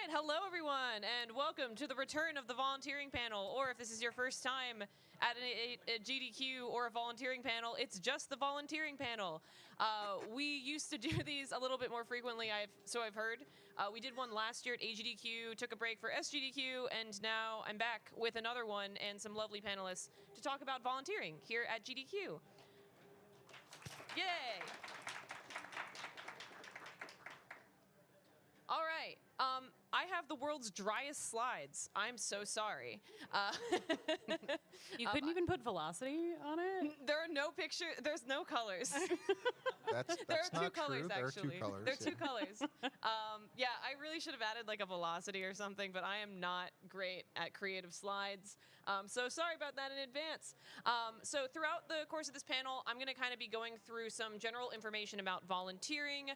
right, hello everyone, and welcome to the return of the volunteering panel. Or if this is your first time at a GDQ or a volunteering panel, it's just the volunteering panel. We used to do these a little bit more frequently, I've heard. We did one last year at AGDQ, took a break for SGDQ, and now I'm back with another one and some lovely panelists to talk about volunteering here at GDQ. Yay! All right. I have the world's driest slides. I'm so sorry. You couldn't even put velocity on it? There are no pictures. There's no colors. That's There are two not colors, true. actually. There are two colors. There are two colors. Yeah, I really should have added like a velocity or something, but I am not great at creative slides. So sorry about that in advance. So throughout the course of this panel, I'm going to kind of be going through some general information about volunteering,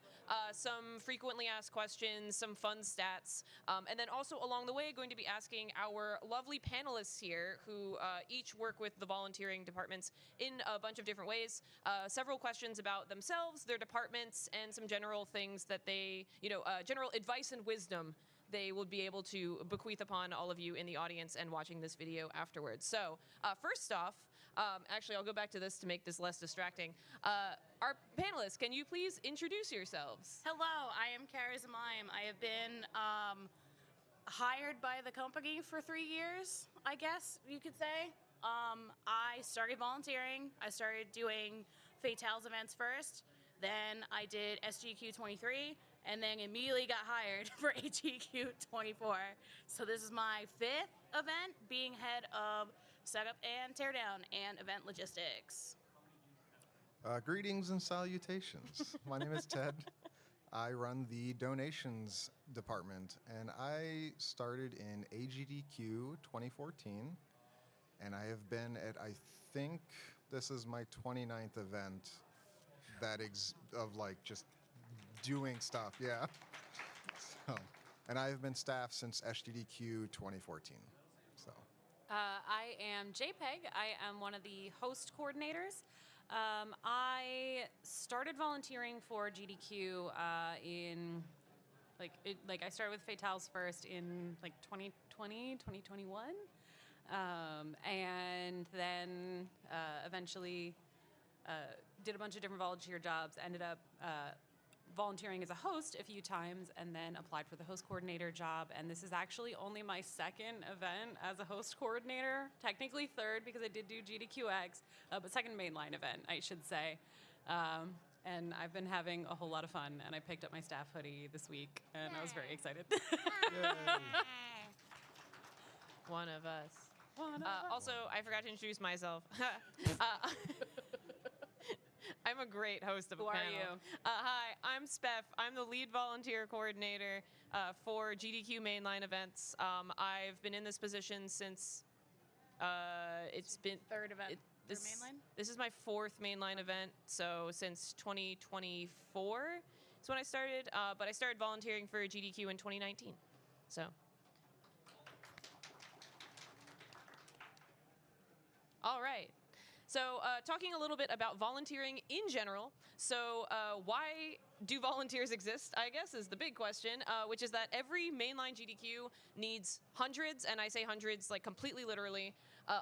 some frequently asked questions, some fun stats, and then also along the way going to be asking our lovely panelists here who each work with the volunteering departments in a bunch of different ways, several questions about themselves, their departments, and some general things that they, general advice and wisdom they will be able to bequeath upon all of you in the audience and watching this video afterwards. So first off, actually I'll go back to this to make this less distracting. Our panelists, can you please introduce yourselves? Hello, I am Kara Zemaim. I have been hired by the company for 3 years, I guess you could say. I started volunteering. I started doing Fatales events first. Then I did SGQ 23, and then immediately got hired for AGDQ 24. So this is my 5th event, being head of setup and teardown and event logistics. Greetings and salutations. My name is Ted. I run the donations department, and I started in AGDQ 2014, and I have been at, I think this is my 29th event of like just doing stuff, yeah. So, and I've been staff since SGDQ 2014, so. I am JPEG. I am one of the host coordinators. I started volunteering for GDQ I started with Fatales first in like 2020, 2021. And then eventually did a bunch of different volunteer jobs, ended up volunteering as a host a few times, and then applied for the host coordinator job. And this is actually only my 2nd event as a host coordinator, technically 3rd because I did do GDQX, but 2nd mainline event, I should say. And I've been having a whole lot of fun, and I picked up my staff hoodie this week, and I was very excited. One of us. Also, I forgot to introduce myself. I'm a great host of a panel. Who are you? Hi, I'm Spef. I'm the lead volunteer coordinator for GDQ mainline events. I've been in this position since it's been 3rd event. This, mainline? This is my 4th mainline event, so since 2024 is when I started, but I started volunteering for GDQ in 2019, so. All right. So talking a little bit about volunteering in general. So why do volunteers exist, I guess, is the big question, which is that every mainline GDQ needs hundreds, and I say hundreds like completely literally,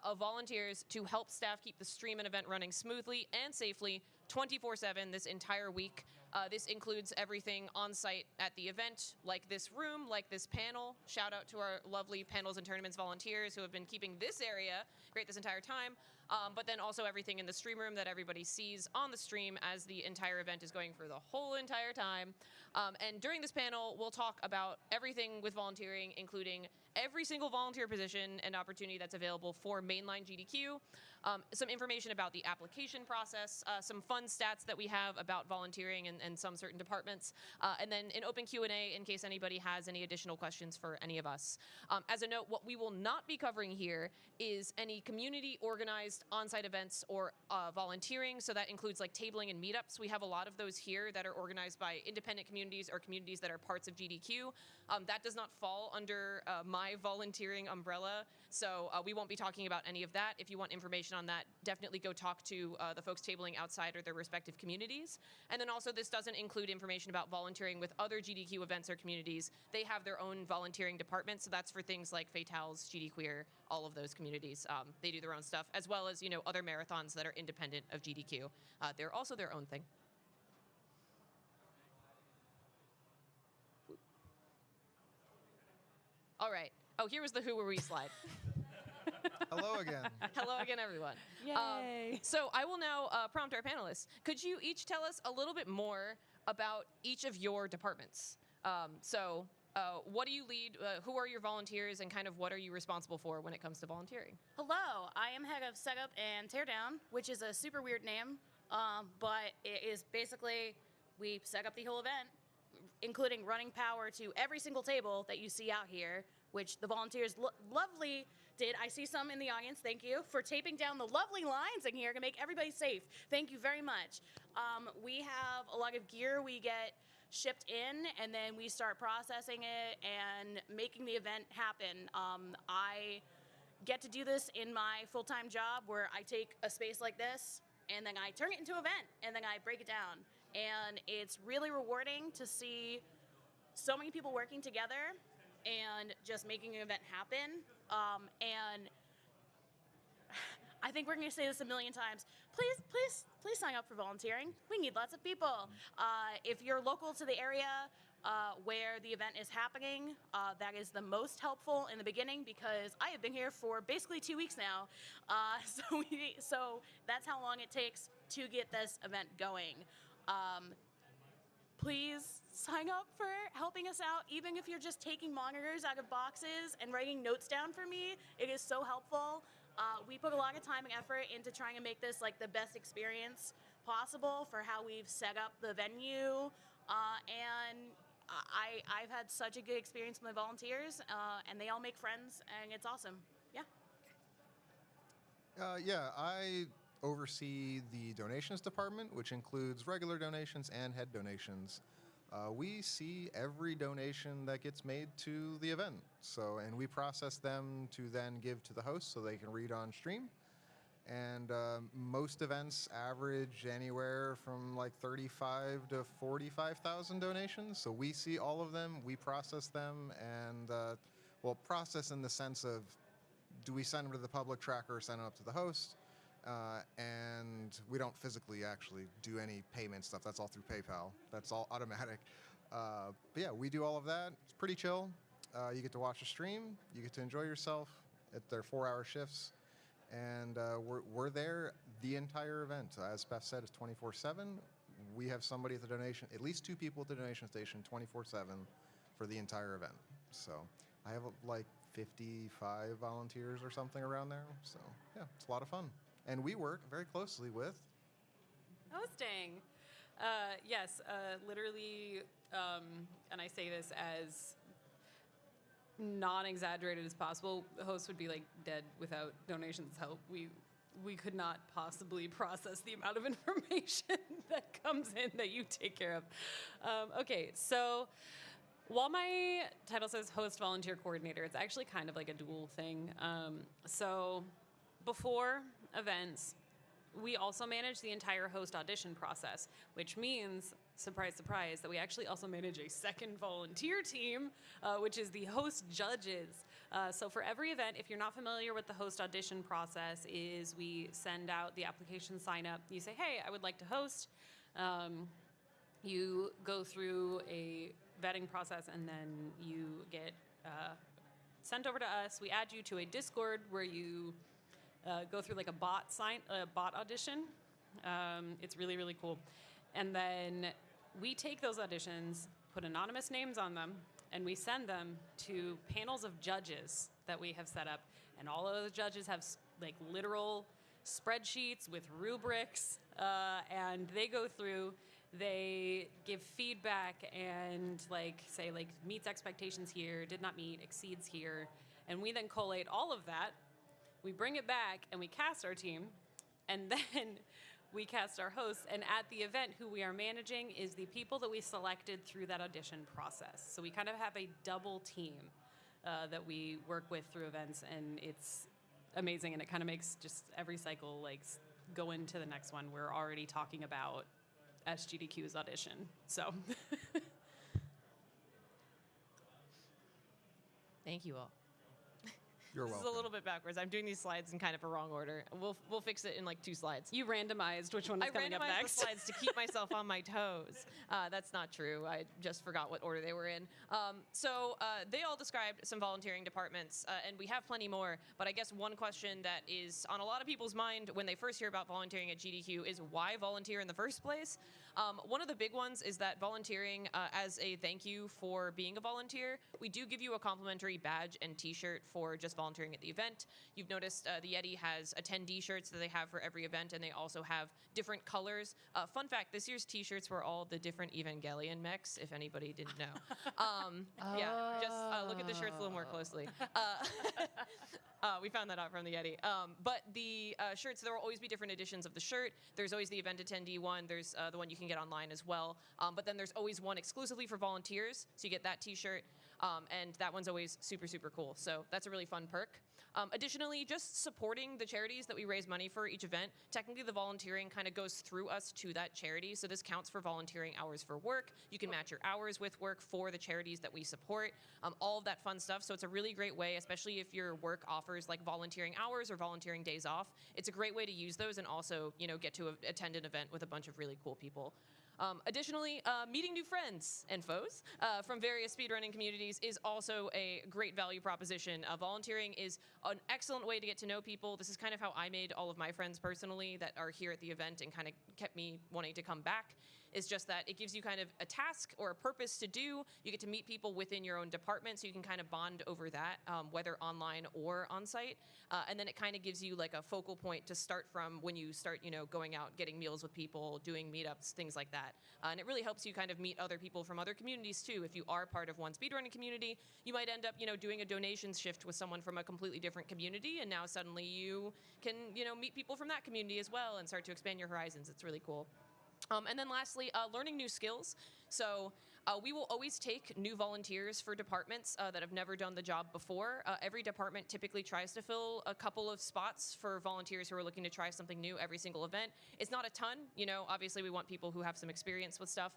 of volunteers to help staff keep the stream and event running smoothly and safely 24/7 this entire week. This includes everything on site at the event, like this room, like this panel. Shout out to our lovely panels and tournaments volunteers who have been keeping this area great this entire time. But then also everything in the stream room that everybody sees on the stream as the entire event is going for the whole entire time. And during this panel, we'll talk about everything with volunteering, including every single volunteer position and opportunity that's available for mainline GDQ, some information about the application process, some fun stats that we have about volunteering and some certain departments, and then an open Q&A in case anybody has any additional questions for any of us. As a note, what we will not be covering here is any community organized organized on-site events or volunteering. So that includes like tabling and meetups. We have a lot of those here that are organized by independent communities or communities that are parts of GDQ. That does not fall under my volunteering umbrella, so we won't be talking about any of that. If you want information on that, definitely go talk to the folks tabling outside or their respective communities. And then also this doesn't include information about volunteering with other GDQ events or communities. They have their own volunteering department, so that's for things like Fatals, GD Queer, all of those communities. They do their own stuff, as well as other marathons that are independent of GDQ. They're also their own thing. All right. Oh, here was the Who Were We slide. Hello again. Hello again, everyone. Yay. So I will now prompt our panelists. Could you each tell us a little bit more about each of your departments? What do you lead? Who are your volunteers, and kind of what are you responsible for when it comes to volunteering? Hello, I am head of Setup and Teardown, which is a super weird name, but it is basically we set up the whole event, including running power to every single table that you see out here, which the volunteers lovely did. I see some in the audience. Thank you for taping down the lovely lines in here to make everybody safe. Thank you very much. We have a lot of gear we get shipped in, and then we start processing it and making the event happen. I get to do this in my full-time job, where I take a space like this and then I turn it into an event and then I break it down. And it's really rewarding to see so many people working together and just making an event happen. And I think we're going to say this a million times. Please sign up for volunteering. We need lots of people. If you're local to the area where the event is happening, that is the most helpful in the beginning, because I have been here for basically 2 weeks now. So that's how long it takes to get this event going. Please sign up for helping us out, even if you're just taking monitors out of boxes and writing notes down for me. It is so helpful. We put a lot of time and effort into trying to make this like the best experience possible for how we've set up the venue. And I've had such a good experience with my volunteers, and they all make friends, and it's awesome. Yeah. I oversee the donations department, which includes regular donations and head donations. We see every donation that gets made to the event, and we process them to then give to the host so they can read on stream. And most events average anywhere from like 35 to 45,000 donations. So we see all of them, we process them, and process in the sense of, do we send them to the public tracker or send them up to the host? And we don't physically actually do any payment stuff. That's all through PayPal. That's all automatic. But yeah, we do all of that. It's pretty chill. You get to watch a stream. You get to enjoy yourself at their 4-hour shifts. And we're there the entire event. As Spef said, it's 24/7. We have somebody at the donation, at least 2 people at the donation station 24/7 for the entire event. So I have like 55 volunteers or something around there. So yeah, it's a lot of fun. And we work very closely with Hosting. Yes, literally, and I say this as non-exaggerated as possible, the host would be like dead without donations help. We could not possibly process the amount of information that comes in that you take care of. Okay, so while my title says host volunteer coordinator, it's actually kind of like a dual thing. So before events, we also manage the entire host audition process, which means, surprise, surprise, that we actually also manage a second volunteer team, which is the host judges. So for every event, if you're not familiar with the host audition process, is we send out the application sign up. You say, hey, I would like to host. You go through a vetting process, and then you get sent over to us. We add you to a Discord where you go through like a bot audition. It's really, really cool. And then we take those auditions, put anonymous names on them, and we send them to panels of judges that we have set up. And all of those judges have like literal spreadsheets with rubrics, and they go through, they give feedback and like say like meets expectations here, did not meet, exceeds here. And we then collate all of that. We bring it back and we cast our team, and then we cast our hosts. And at the event, who we are managing is the people that we selected through that audition process. So we kind of have a double team that we work with through events, and it's amazing. And it kind of makes just every cycle like go into the next one. We're already talking about SGDQ's audition. So Thank you all. You're This welcome. is a little bit backwards. I'm doing these slides in kind of a wrong order. We'll fix it in like 2 slides. you randomized which one is I coming up randomized next. the slides to keep myself on my toes. That's not true. I just forgot what order they were in. So they all described some volunteering departments, and we have plenty more. But I guess one question that is on a lot of people's mind when they first hear about volunteering at GDQ is why volunteer in the first place? One of the big ones is that volunteering, as a thank you for being a volunteer, we do give you a complimentary badge and t-shirt for just volunteering at the event. You've noticed the Yeti has attendee shirts that they have for every event, and they also have different colors. Fun fact, this year's t-shirts were all the different Evangelion mechs, if anybody didn't know. Yeah, just look at the shirts a little more closely. We found that out from the Yeti. But the shirts, there will always be different editions of the shirt. There's always the event attendee one. There's the one you can get online as well. But then there's always one exclusively for volunteers. So you get that t-shirt. And that one's always super, super cool. So that's a really fun perk. Additionally, just supporting the charities that we raise money for each event. Technically, the volunteering kind of goes through us to that charity. So this counts for volunteering hours for work. You can match your hours with work for the charities that we support. All of that fun stuff. So it's a really great way, especially if your work offers like volunteering hours or volunteering days off. It's a great way to use those and also, get to attend an event with a bunch of really cool people. Additionally, meeting new friends and foes from various speedrunning communities is also a great value proposition. Volunteering is an excellent way to get to know people. This is kind of how I made all of my friends personally that are here at the event and kind of kept me wanting to come back. Is just that it gives you kind of a task or a purpose to do. You get to meet people within your own department, so you can kind of bond over that, whether online or on site. And then it kind of gives you like a focal point to start from when you start, going out, getting meals with people, doing meetups, things like that. And it really helps you kind of meet other people from other communities too. If you are part of one speedrunning community, you might end up, doing a donations shift with someone from a completely different community, and now suddenly you can, meet people from that community as well and start to expand your horizons. It's really cool. And then lastly, learning new skills. So we will always take new volunteers for departments that have never done the job before. Every department typically tries to fill a couple of spots for volunteers who are looking to try something new every single event. It's not a ton, obviously we want people who have some experience with stuff,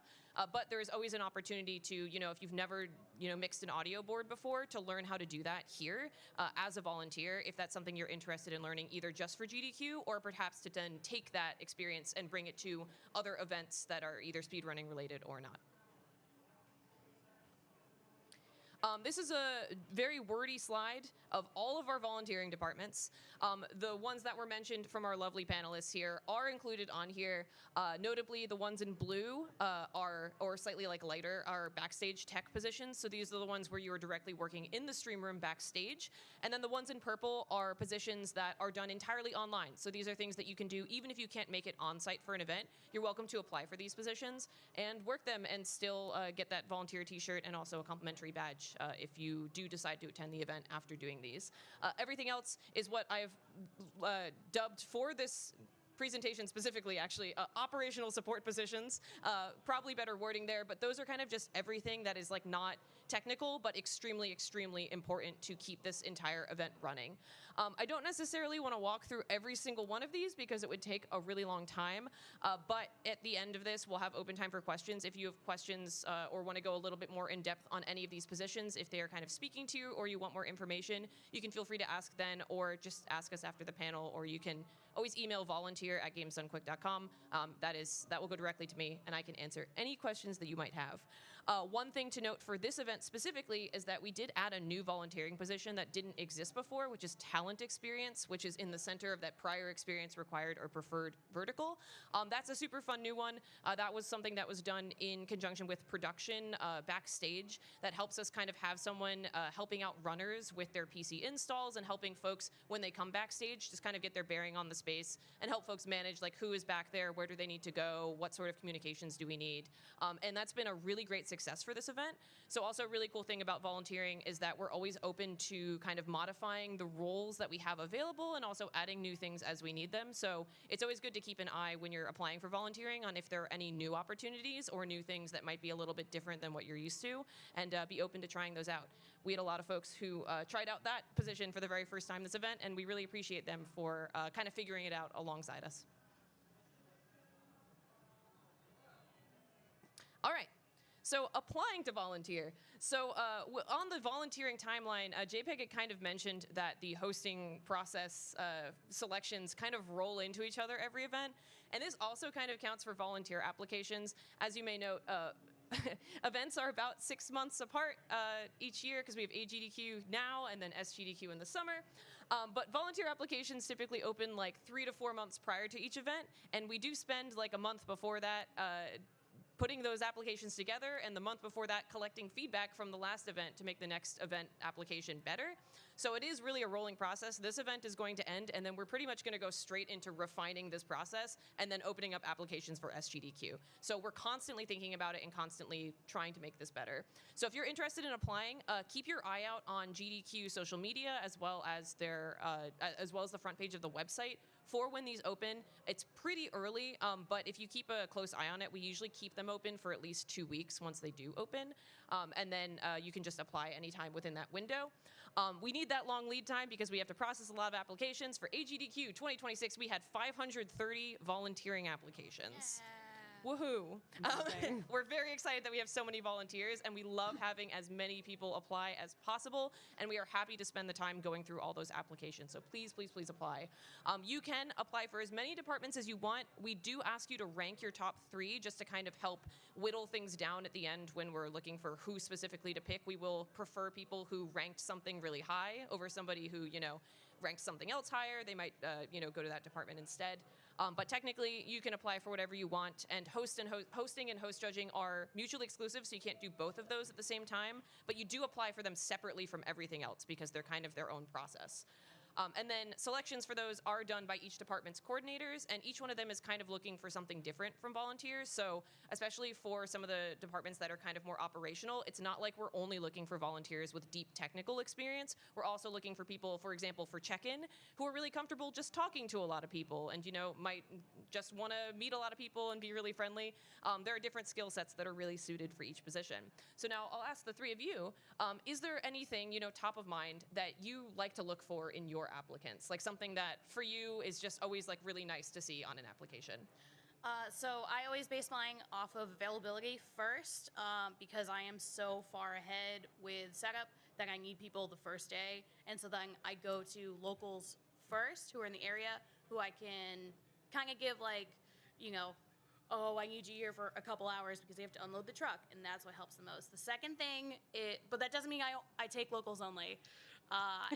but there is always an opportunity to, if you've never, mixed an audio board before, to learn how to do that here as a volunteer, if that's something you're interested in learning either just for GDQ or perhaps to then take that experience and bring it to other events that are either speedrunning related or not. This is a very wordy slide of all of our volunteering departments. The ones that were mentioned from our lovely panelists here are included on here. Notably, the ones in blue or slightly like lighter, are backstage tech positions. So these are the ones where you are directly working in the stream room backstage. And then the ones in purple are positions that are done entirely online. So these are things that you can do even if you can't make it on site for an event. You're welcome to apply for these positions and work them and still get that volunteer t-shirt and also a complimentary badge if you do decide to attend the event after doing these. Everything else is what I've dubbed for this presentation specifically, actually, operational support positions. Probably better wording there, but those are kind of just everything that is like not technical, but extremely, extremely important to keep this entire event running. I don't necessarily want to walk through every single one of these because it would take a really long time, but at the end of this, we'll have open time for questions. If you have questions or want to go a little bit more in depth on any of these positions, if they are kind of speaking to you or you want more information, you can feel free to ask then or just ask us after the panel, or you can always email volunteer@gamesdonequick.com. That will go directly to me, and I can answer any questions that you might have. One thing to note for this event specifically is that we did add a new volunteering position that didn't exist before, which is talent experience, which is in the center of that prior experience required or preferred vertical. That's a super fun new one. That was something that was done in conjunction with production backstage that helps us kind of have someone helping out runners with their PC installs and helping folks when they come backstage just kind of get their bearing on the space and help folks manage like who is back there, where do they need to go, what sort of communications do we need. And that's been a really great success success for this event. So also a really cool thing about volunteering is that we're always open to kind of modifying the roles that we have available and also adding new things as we need them. So it's always good to keep an eye when you're applying for volunteering on if there are any new opportunities or new things that might be a little bit different than what you're used to, and be open to trying those out. We had a lot of folks who tried out that position for the very first time this event, and we really appreciate them for kind of figuring it out alongside us. All right. So applying to volunteer. So on the volunteering timeline, JPEG had kind of mentioned that the hosting process selections kind of roll into each other every event. And this also kind of counts for volunteer applications. As you may note, events are about 6 months apart each year because we have AGDQ now and then SGDQ in the summer. But volunteer applications typically open like 3 to 4 months prior to each event. And we do spend like a month before that putting those applications together, and the month before that collecting feedback from the last event to make the next event application better. So it is really a rolling process. This event is going to end, and then we're pretty much going to go straight into refining this process and then opening up applications for SGDQ. So we're constantly thinking about it and constantly trying to make this better. So if you're interested in applying, keep your eye out on GDQ social media as well as the front page of the website for when these open. It's pretty early, but if you keep a close eye on it, we usually keep them open for at least 2 weeks once they do open. And then you can just apply anytime within that window. We need that long lead time because we have to process a lot of applications. For AGDQ 2026, we had 530 volunteering applications. Woohoo. We're very excited that we have so many volunteers, and we love having as many people apply as possible, and we are happy to spend the time going through all those applications. So please, please, please apply. You can apply for as many departments as you want. We do ask you to rank your top 3 just to kind of help whittle things down at the end when we're looking for who specifically to pick. We will prefer people who ranked something really high over somebody who, ranked something else higher. They might, go to that department instead. But technically, you can apply for whatever you want, and hosting and host judging are mutually exclusive, so you can't do both of those at the same time, but you do apply for them separately from everything else because they're kind of their own process. And then selections for those are done by each department's coordinators, and each one of them is kind of looking for something different from volunteers. So especially for some of the departments that are kind of more operational, it's not like we're only looking for volunteers with deep technical experience. We're also looking for people, for example, for check-in, who are really comfortable just talking to a lot of people and, might just want to meet a lot of people and be really friendly. There are different skill sets that are really suited for each position. So now I'll ask the 3 of you, is there anything, top of mind that you like to look for in your applicants, like something that for you is just always like really nice to see on an application? So I always base mine off of availability first, because I am so far ahead with setup that I need people the first day, and so then I go to locals first who are in the area who I can kind of give oh, I need you here for a couple hours because they have to unload the truck, and that's what helps the most. The second thing, but that doesn't mean I take locals only.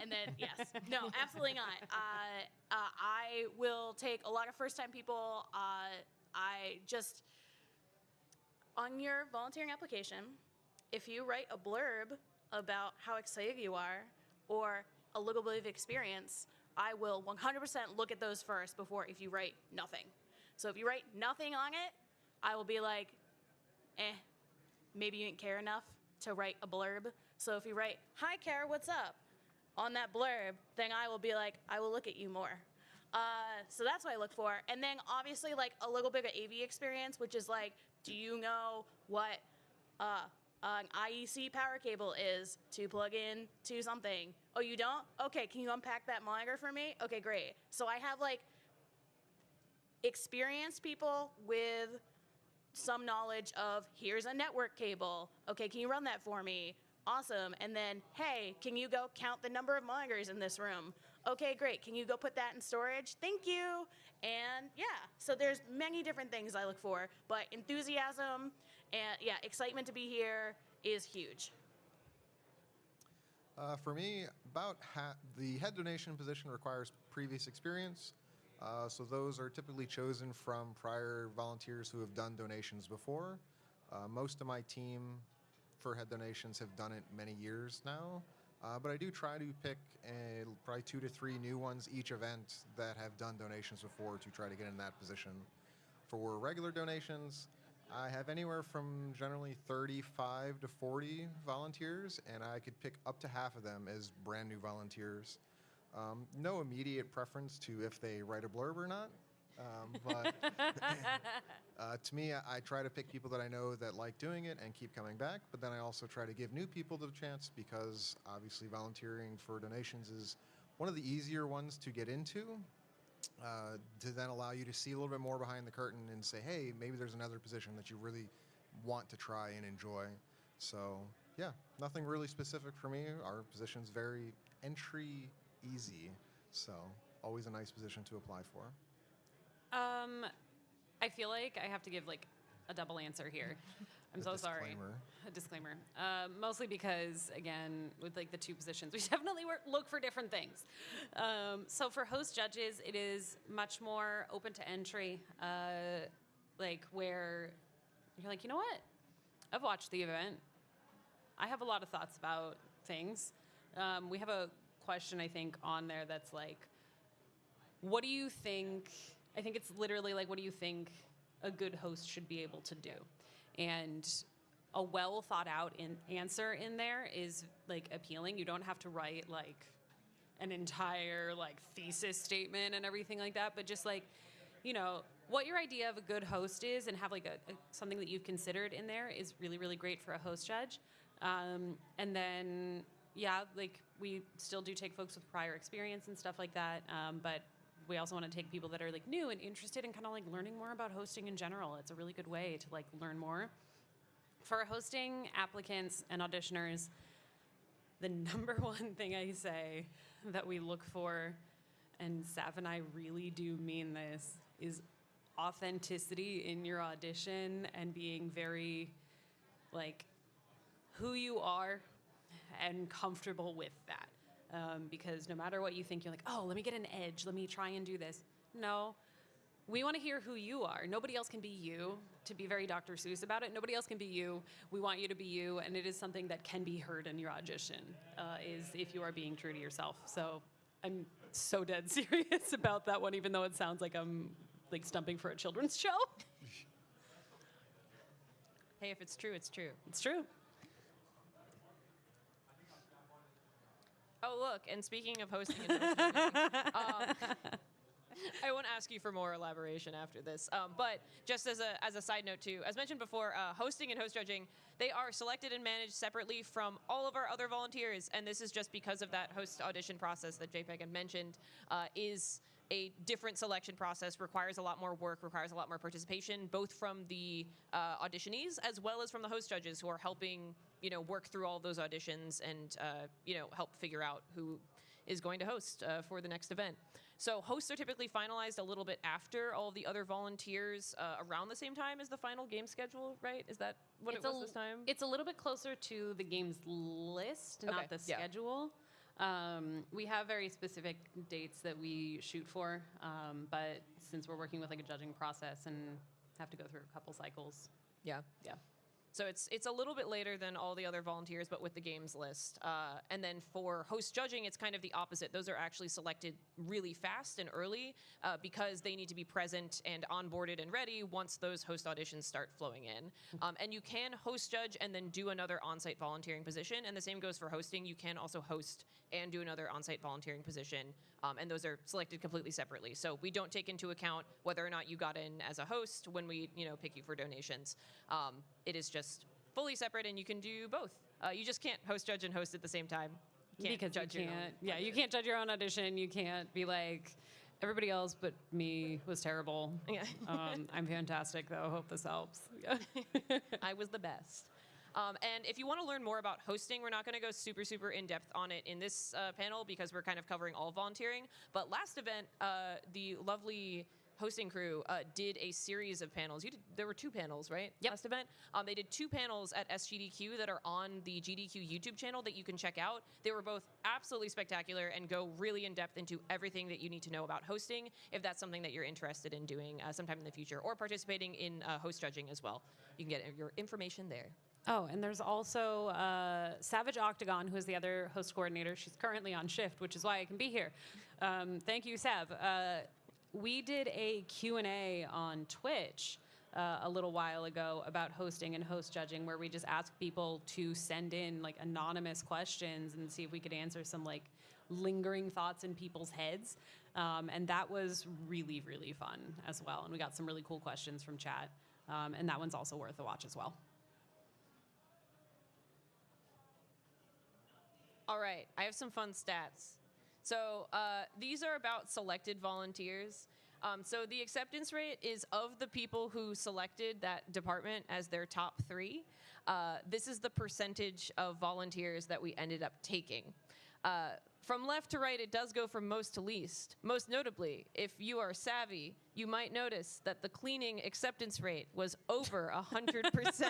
And then, yes, no, absolutely not. I will take a lot of first-time people. On your volunteering application, if you write a blurb about how excited you are or a little bit of experience, I will 100% look at those first before if you write nothing. So if you write nothing on it, I will be like, maybe you didn't care enough to write a blurb. So if you write, "Hi, Kara, what's up?" on that blurb, then I will be like, I will look at you more. So that's what I look for. And then obviously like a little bit of AV experience, which is like, do you know what an IEC power cable is to plug in to something? Oh, you don't? Okay, can you unpack that monitor for me? Okay, great. So I have like experienced people with some knowledge of, here's a network cable. Okay, can you run that for me? Awesome. And then, hey, can you go count the number of monitors in this room? Okay, great. Can you go put that in storage? Thank you. And yeah, so there's many different things I look for, but enthusiasm and excitement to be here is huge. For me, about the head donation position requires previous experience. So those are typically chosen from prior volunteers who have done donations before. Most of my team for head donations have done it many years now, but I do try to pick probably 2 to 3 new ones each event that have done donations before to try to get in that position. For regular donations, I have anywhere from generally 35 to 40 volunteers, and I could pick up to half of them as brand new volunteers. No immediate preference to if they write a blurb or not, but to me, I try to pick people that I know that like doing it and keep coming back, but then I also try to give new people the chance because obviously volunteering for donations is one of the easier ones to get into. To then allow you to see a little bit more behind the curtain and say, hey, maybe there's another position that you really want to try and enjoy. So, yeah, nothing really specific for me. Our position's very entry easy, so always a nice position to apply for. I feel like I have to give like a double answer here. I'm so sorry. A disclaimer. Mostly because, again, with like the two positions, we definitely look for different things. So for host judges, it is much more open to entry, like where you're like, you know what? I've watched the event. I have a lot of thoughts about things. We have a question, I think, on there that's like, what do you think? I think it's literally like, what do you think a good host should be able to do? And a well thought out answer in there is like appealing. You don't have to write like an entire like thesis statement and everything like that, but just like, you know, what your idea of a good host is and have like something that you've considered in there is really, really great for a host judge. And then, yeah, like we still do take folks with prior experience and stuff like that, but we also want to take people that are like new and interested in kind of like learning more about hosting in general. It's a really good way to like learn more. For hosting applicants and auditioners, the number one thing I say that we look for, and Sav and I really do mean this, is authenticity in your audition and being very like who you are and comfortable with that. Because no matter what you think, you're like, oh, let me get an edge. Let me try and do this. No, we want to hear who you are. Nobody else can be you. To be very Dr. Seuss about it, nobody else can be you. We want you to be you, and it is something that can be heard in your audition, is if you are being true to yourself. So I'm so dead serious about that one, even though it sounds like I'm like stumping for a children's show. Hey, if it's true, it's true. It's true. Oh, look, and speaking of hosting and hosting, I won't ask you for more elaboration after this, but just as a side note too, as mentioned before, hosting and host judging, they are selected and managed separately from all of our other volunteers, and this is just because of that host audition process that JPEG had mentioned, is a different selection process, requires a lot more work, requires a lot more participation, both from the auditionees as well as from the host judges who are helping, you know, work through all those auditions and, you know, help figure out who is going to host for the next event. So hosts are typically finalized a little bit after all the other volunteers, around the same time as the final game schedule, right? Is that what it was this time? It's a little bit closer to the game's list, not the schedule. We have very specific dates that we shoot for, but since we're working with like a judging process and have to go through a couple cycles. Yeah. So it's a little bit later than all the other volunteers, but with the games list. And then for host judging, it's kind of the opposite. Those are actually selected really fast and early because they need to be present and onboarded and ready once those host auditions start flowing in. And you can host judge and then do another on-site volunteering position. And the same goes for hosting. You can also host and do another on-site volunteering position. And those are selected completely separately. So we don't take into account whether or not you got in as a host when we, you know, pick you for donations. It is just fully separate, and you can do both. You just can't host, judge, and host at the same time. Because you can't. Yeah, you can't judge your own audition. You can't be like, everybody else but me was terrible. Yeah. I'm fantastic, though. Hope this helps. Yeah. I was the best. And if you want to learn more about hosting, we're not going to go super, super in-depth on it in this panel because we're kind of covering all volunteering. But last event, the lovely hosting crew did a series of panels. There were 2 panels, right? Yep. Last event. They did 2 panels at SGDQ that are on the GDQ YouTube channel that you can check out. They were both absolutely spectacular and go really in depth into everything that you need to know about hosting, if that's something that you're interested in doing sometime in the future, or participating in host judging as well. You can get your information there. Oh, and there's also Savage Octagon, who is the other host coordinator. She's currently on shift, which is why I can be here. Thank you, Sav. We did a Q&A on Twitch a little while ago about hosting and host judging, where we just ask people to send in like anonymous questions and see if we could answer some like lingering thoughts in people's heads. And that was really, really fun as well. And we got some really cool questions from chat. And that one's also worth a watch as well. All right, I have some fun stats. So these are about selected volunteers. So the acceptance rate is of the people who selected that department as their top 3. This is the percentage of volunteers that we ended up taking. From left to right, it does go from most to least. Most notably, if you are savvy, you might notice that the cleaning acceptance rate was over 100%.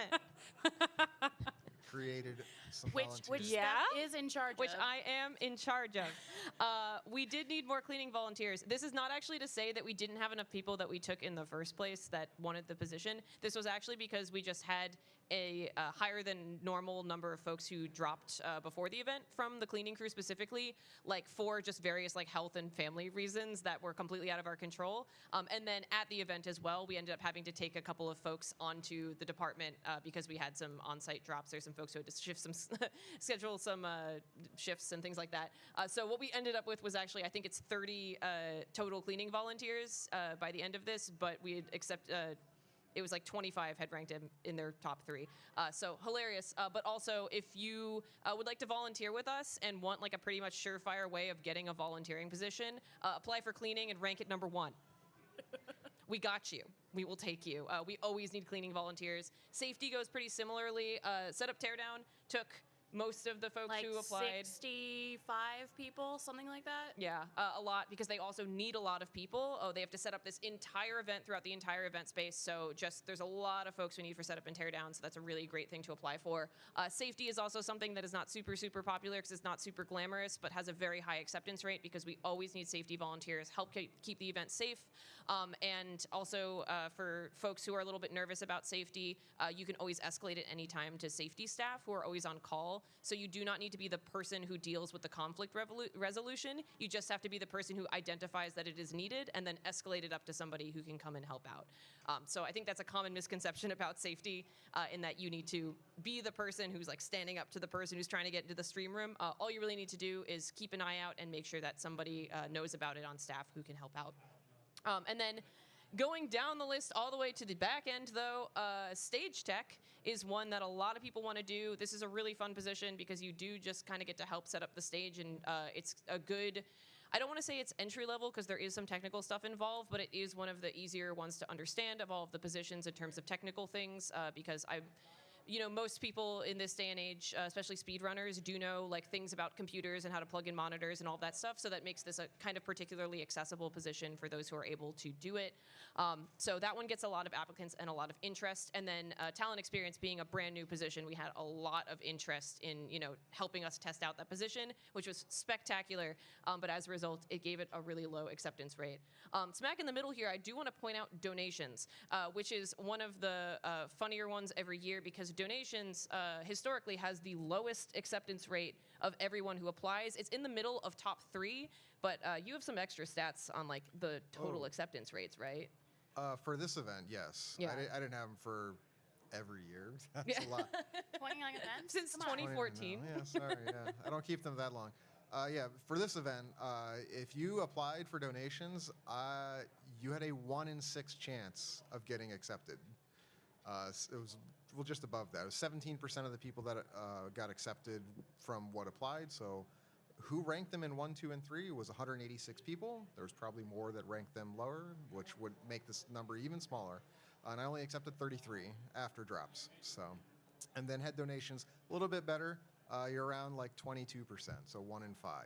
Created some Which volunteers. Yeah? Steph is in charge Which of. I am in charge of. We did need more cleaning volunteers. This is not actually to say that we didn't have enough people that we took in the first place that wanted the position. This was actually because we just had a higher than normal number of folks who dropped before the event from the cleaning crew specifically, like for just various like health and family reasons that were completely out of our control. And then at the event as well, we ended up having to take a couple of folks onto the department because we had some on-site drops. There's some folks who had to shift some schedule some shifts and things like that. So what we ended up with was actually, I think it's 30 total cleaning volunteers by the end of this, but we it was like 25 had ranked in their top 3. So hilarious. But also, if you would like to volunteer with us and want like a pretty much surefire way of getting a volunteering position, apply for cleaning and rank at number 1. We got you. We will take you. We always need cleaning volunteers. Safety goes pretty similarly. Setup teardown took most of the folks like who applied. 65 people, something like that. Yeah, a lot, because they also need a lot of people. Oh, they have to set up this entire event throughout the entire event space. So just there's a lot of folks we need for setup and teardown. So that's a really great thing to apply for. Safety is also something that is not super popular because it's not super glamorous, but has a very high acceptance rate because we always need safety volunteers, help keep the event safe. And also for folks who are a little bit nervous about safety, you can always escalate at any time to safety staff who are always on call. So you do not need to be the person who deals with the conflict resolution. You just have to be the person who identifies that it is needed and then escalate it up to somebody who can come and help out. So I think that's a common misconception about safety in that you need to be the person who's like standing up to the person who's trying to get into the stream room. All you really need to do is keep an eye out and make sure that somebody knows about it on staff who can help out. And then going down the list all the way to the back end, though, stage tech is one that a lot of people want to do. This is a really fun position because you do just kind of get to help set up the stage, and it's a good, I don't want to say it's entry level because there is some technical stuff involved, but it is one of the easier ones to understand of all of the positions in terms of technical things because most people in this day and age, especially speedrunners, do know like things about computers and how to plug in monitors and all that stuff. So that makes this a kind of particularly accessible position for those who are able to do it. So that one gets a lot of applicants and a lot of interest. And then talent experience being a brand new position, we had a lot of interest in helping us test out that position, which was spectacular. But as a result, it gave it a really low acceptance rate. Smack in the middle here, I do want to point out donations, which is one of the funnier ones every year because donations historically has the lowest acceptance rate of everyone who applies. It's in the middle of top 3, but you have some extra stats on like the total acceptance rates, right? For this event, yes. Yeah. I didn't have them for every year. That's a lot. 29 events? Since Come on. 2014. Yeah, sorry. Yeah, I don't keep them that long. Yeah, for this event, if you applied for donations, you had a 1 in 6 chance of getting accepted. It was just above that. It was 17% of the people that got accepted from what applied. So who ranked them in 1, 2, and 3 was 186 people. There was probably more that ranked them lower, which would make this number even smaller. And I only accepted 33 after drops. So, and then head donations, a little bit better. You're around like 22%, so 1 in 5.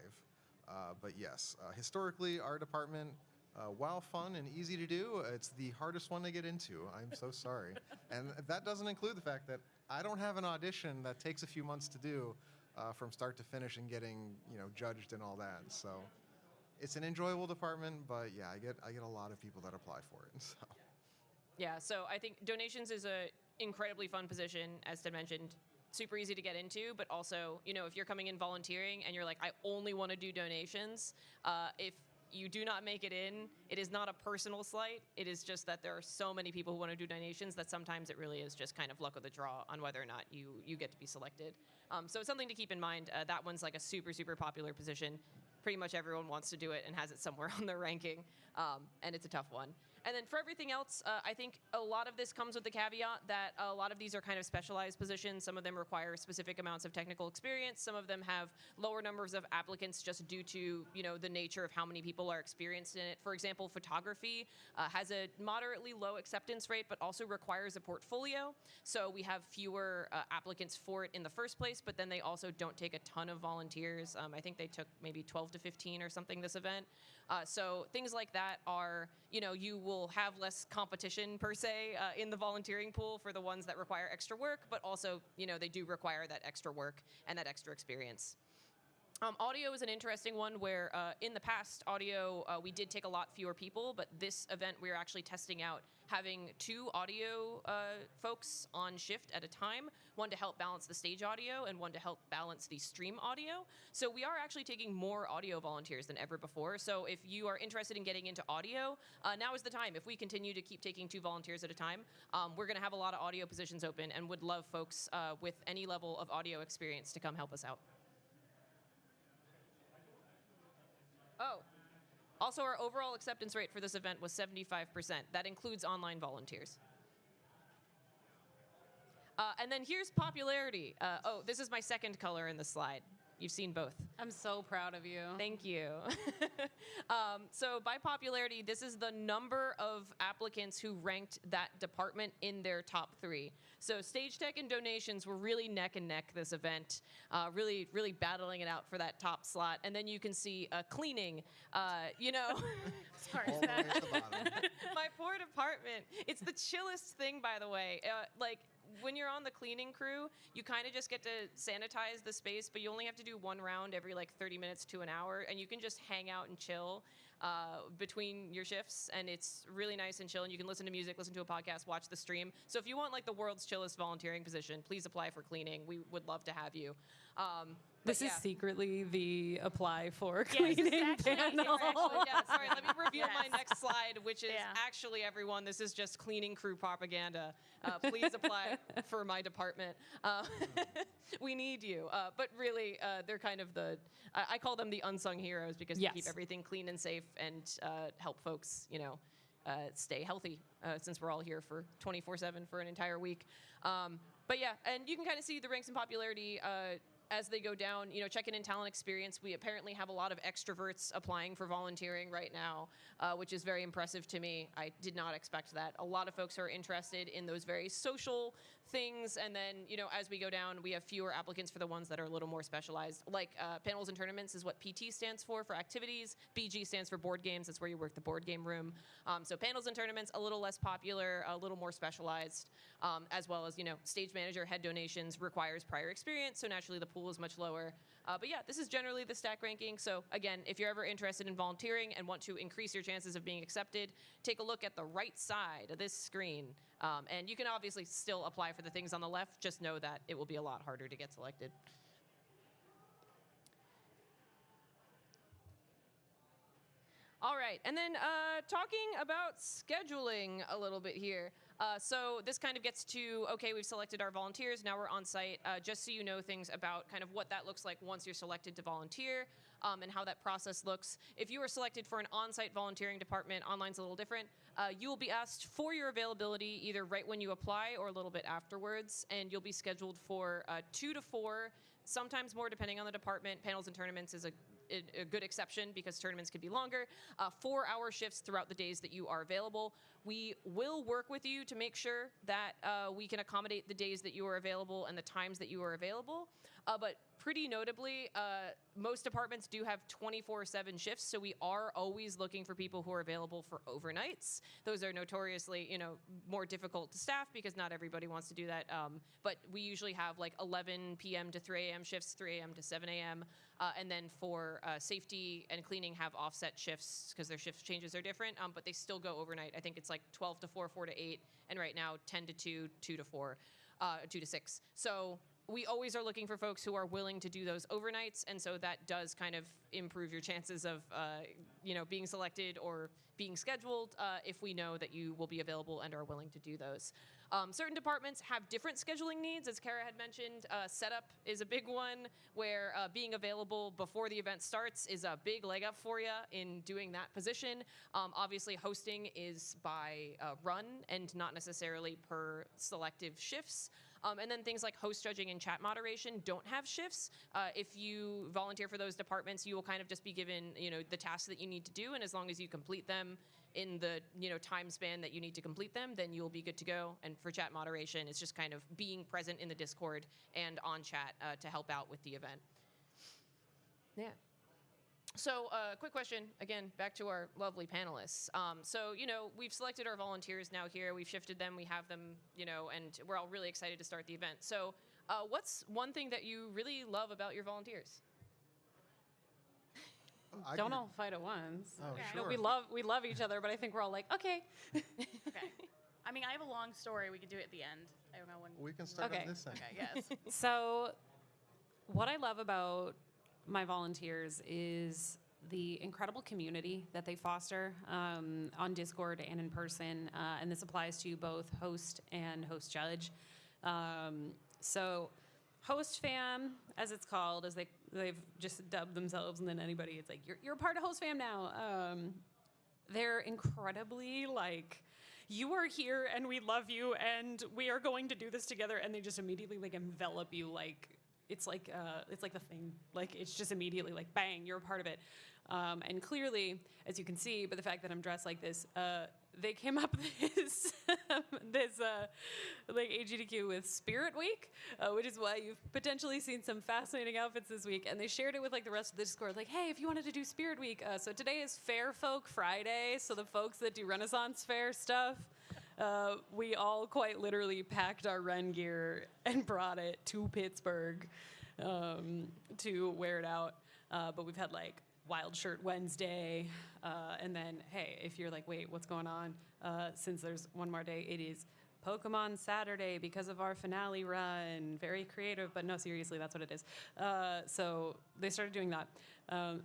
But yes, historically, our department, while fun and easy to do, it's the hardest one to get into. I'm so sorry. And that doesn't include the fact that I don't have an audition that takes a few months to do from start to finish and getting judged and all that. So it's an enjoyable department, but yeah, I get a lot of people that apply for it. So. Yeah, so I think donations is a incredibly fun position, as Ted mentioned. Super easy to get into, but also, if you're coming in volunteering and you're like, I only want to do donations, if you do not make it in, it is not a personal slight. It is just that there are so many people who want to do donations that sometimes it really is just kind of luck of the draw on whether or not you get to be selected. So it's something to keep in mind. That one's like a super, super popular position. Pretty much everyone wants to do it and has it somewhere on their ranking, and it's a tough one. And then for everything else, I think a lot of this comes with the caveat that a lot of these are kind of specialized positions. Some of them require specific amounts of technical experience. Some of them have lower numbers of applicants just due to, the nature of how many people are experienced in it. For example, photography has a moderately low acceptance rate, but also requires a portfolio. So we have fewer applicants for it in the first place, but then they also don't take a ton of volunteers. I think they took maybe 12 to 15 or something this event. So things like that are, you will have less competition per se in the volunteering pool for the ones that require extra work, but also, they do require that extra work and that extra experience. Audio is an interesting one where in the past, audio, we did take a lot fewer people, but this event we're actually testing out having 2 audio folks on shift at a time, one to help balance the stage audio and one to help balance the stream audio. So we are actually taking more audio volunteers than ever before. So if you are interested in getting into audio, now is the time. If we continue to keep taking 2 volunteers at a time, we're going to have a lot of audio positions open and would love folks with any level of audio experience to come help us out. Oh, also our overall acceptance rate for this event was 75%. That includes online volunteers. And then here's popularity. This is my second color in the slide. You've seen both. I'm so proud of you. Thank you. So by popularity, this is the number of applicants who ranked that department in their top 3. So stage tech and donations were really neck and neck this event, really, really battling it out for that top slot. And then you can see cleaning, Sorry, All the way at the bottom. my poor department. It's the chillest thing, by the way. When you're on the cleaning crew, you kind of just get to sanitize the space, but you only have to do 1 round every 30 minutes to an hour, and you can just hang out and chill between your shifts, and it's really nice and chill, and you can listen to music, listen to a podcast, watch the stream. So if you want the world's chillest volunteering position, please apply for cleaning. We would love to have you. This is secretly the apply for Yes, cleaning it's actually- panel. Sorry, let me reveal my Yes. next slide, which is Yeah. actually, everyone, this is just cleaning crew propaganda. Please apply for my department. We need you. But really, they're kind of I call them the unsung heroes because they keep everything clean and safe and help folks, stay healthy since we're all here for 24/7 for an entire week. But yeah, and you can kind of see the ranks in popularity as they go down, checking in talent experience. We apparently have a lot of extroverts applying for volunteering right now, which is very impressive to me. I did not expect that. A lot of folks are interested in those very social things. And then, as we go down, we have fewer applicants for the ones that are a little more specialized. Like panels and tournaments is what PT stands for activities. BG stands for board games. That's where you work the board game room. So panels and tournaments, a little less popular, a little more specialized, as well as, stage manager, head donations requires prior experience. So naturally the pool is much lower. But yeah, this is generally the stack ranking. So again, if you're ever interested in volunteering and want to increase your chances of being accepted, take a look at the right side of this screen. And you can obviously still apply for the things on the left. Just know that it will be a lot harder to get selected. All right, and then talking about scheduling a little bit here. So this kind of gets to, okay, we've selected our volunteers, now we're on site. Just so you know things about kind of what that looks like once you're selected to volunteer and how that process looks. If you are selected for an on-site volunteering department, online's a little different. You will be asked for your availability either right when you apply or a little bit afterwards, and you'll be scheduled for 2 to 4, sometimes more depending on the department. Panels and tournaments is a good exception because tournaments can be longer. 4-hour shifts throughout the days that you are available. We will work with you to make sure that we can accommodate the days that you are available and the times that you are available. But pretty notably, most departments do have 24/7 shifts, so we are always looking for people who are available for overnights. Those are notoriously, more difficult to staff because not everybody wants to do that. But we usually have 11 p.m. to 3 a.m. shifts, 3 a.m. to 7 a.m. And then for safety and cleaning have offset shifts because their shift changes are different, but they still go overnight. I think it's 12 to 4, 4 to 8, and right now 10 to 2, 2 to 4, 2 to 6. So we always are looking for folks who are willing to do those overnights, and so that does kind of improve your chances of, being selected or being scheduled if we know that you will be available and are willing to do those. Certain departments have different scheduling needs, as Kara had mentioned. Setup is a big one, where being available before the event starts is a big leg up for you in doing that position. Obviously, hosting is by run and not necessarily per selective shifts. And then things like host judging and chat moderation don't have shifts. If you volunteer for those departments, you will kind of just be given, the tasks that you need to do, and as long as you complete them in the, time span that you need to complete them, then you'll be good to go. And for chat moderation, it's just kind of being present in the Discord and on chat to help out with the event. Yeah. So, quick question, again, back to our lovely panelists. So, we've selected our volunteers now here. We've shifted them. We have them, and we're all really excited to start the event. So, what's one thing that you really love about your volunteers? Don't all fight at once. Oh, Okay. sure. No, we love each other, but I think we're all like, okay. Okay. I mean, I have a long story. We could do it at the end. I don't know when. We can start Okay. on this end. Okay, yes. So, what I love about my volunteers is the incredible community that they foster on Discord and in person, and this applies to both host and host judge. So, host fam, as it's called, as they've just dubbed themselves, and then anybody, it's like you're a part of host fam now. They're incredibly like, you are here and we love you and we are going to do this together, and they just immediately like envelop you like it's like the thing. Like, it's just immediately like, bang, you're a part of it. And clearly, as you can see, by the fact that I'm dressed like this, they came up this like AGDQ with Spirit Week, which is why you've potentially seen some fascinating outfits this week. And they shared it with like the rest of the Discord, like, hey, if you wanted to do Spirit Week, so today is Fair Folk Friday. So the folks that do Renaissance Fair stuff, we all quite literally packed our Ren gear and brought it to Pittsburgh to wear it out. But we've had like Wild Shirt Wednesday, and then, hey, if you're like, wait, what's going on? Since there's one more day, it is Pokemon Saturday because of our finale run. Very creative, but no, seriously, that's what it is. So they started doing that.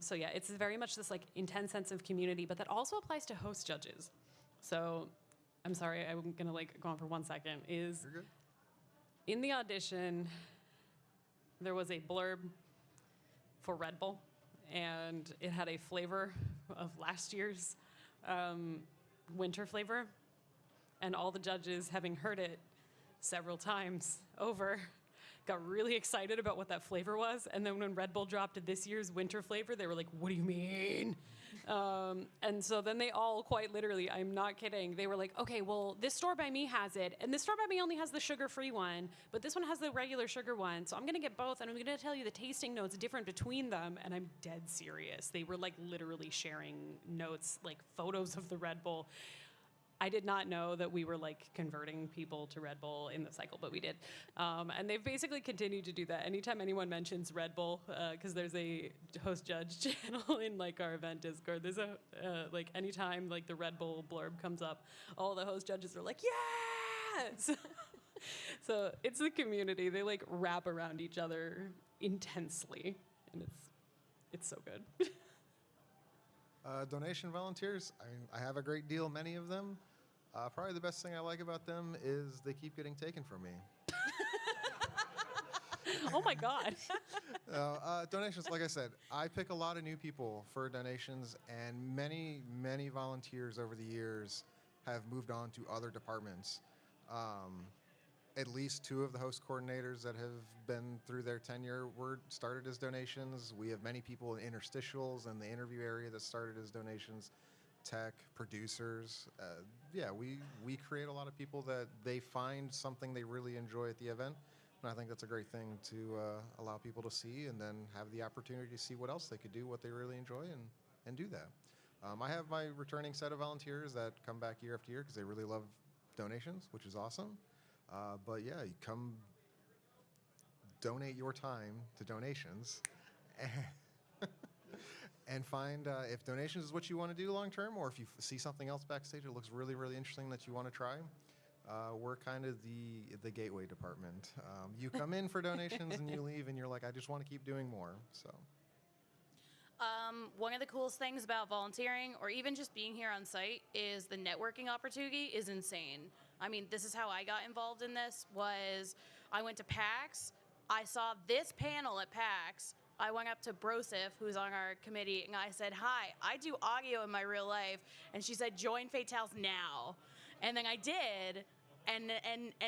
So yeah, it's very much this like intense sense of community, but that also applies to host judges. So I'm sorry, I'm gonna like go on for 1 second. You're good. In the audition, there was a blurb for Red Bull, and it had a flavor of last year's winter flavor. And all the judges, having heard it several times over, got really excited about what that flavor was. And then when Red Bull dropped this year's winter flavor, they were like, what do you mean? And so then they all, quite literally, I'm not kidding, they were like, okay, well, this store by me has it, and this store by me only has the sugar-free one, but this one has the regular sugar one, so I'm gonna get both, and I'm gonna tell you the tasting notes different between them, and I'm dead serious. They were like literally sharing notes, like photos of the Red Bull. I did not know that we were like converting people to Red Bull in the cycle, but we did. And they've basically continued to do that. Anytime anyone mentions Red Bull, because there's a host judge channel in like our event Discord, there's a, like anytime like the Red Bull blurb comes up, all the host judges are like, yes! So it's the community. They like wrap around each other intensely, and it's so good. Donation volunteers, I have a great deal, many of them. Probably the best thing I like about them is they keep getting taken from me. Oh my God. Donations, like I said, I pick a lot of new people for donations, and many, many volunteers over the years have moved on to other departments. At least 2 of the host coordinators that have been through their tenure were started as donations. We have many people in interstitials and the interview area that started as donations, tech, producers. We create a lot of people that they find something they really enjoy at the event. And I think that's a great thing to allow people to see, and then have the opportunity to see what else they could do, what they really enjoy, and do that. I have my returning set of volunteers that come back year after year because they really love donations, which is awesome. But yeah, you come donate your time to donations and find if donations is what you want to do long term, or if you see something else backstage that looks really, really interesting that you want to try, We're kind of the gateway department. You come in for donations and you leave, and you're like, I just want to keep doing more. So. One of the coolest things about volunteering or even just being here on site is the networking opportunity is insane. I mean, this is how I got involved in this was I went to PAX. I saw this panel at PAX. I went up to Brosif, who's on our committee, and I said, hi, I do audio in my real life. And she said, join Fatales now. And then I did, and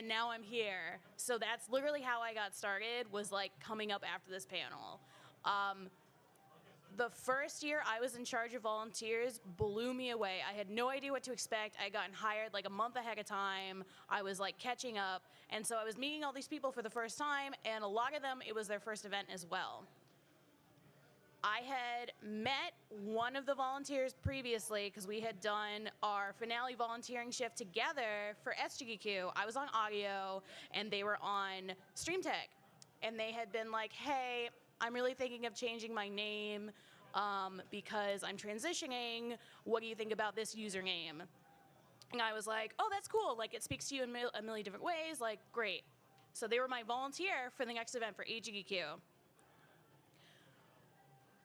now I'm here. So that's literally how I got started, was like coming up after this panel. The first year I was in charge of volunteers blew me away. I had no idea what to expect. I had gotten hired like a month ahead of time. I was like catching up. And so I was meeting all these people for the first time, and a lot of them, it was their first event as well. I had met one of the volunteers previously because we had done our finale volunteering shift together for SGDQ. I was on audio and they were on Stream Tech. And they had been like, hey, I'm really thinking of changing my name because I'm transitioning. What do you think about this username? And I was like, oh, that's cool. Like, it speaks to you in a million different ways. Like, great. So they were my volunteer for the next event for AGDQ.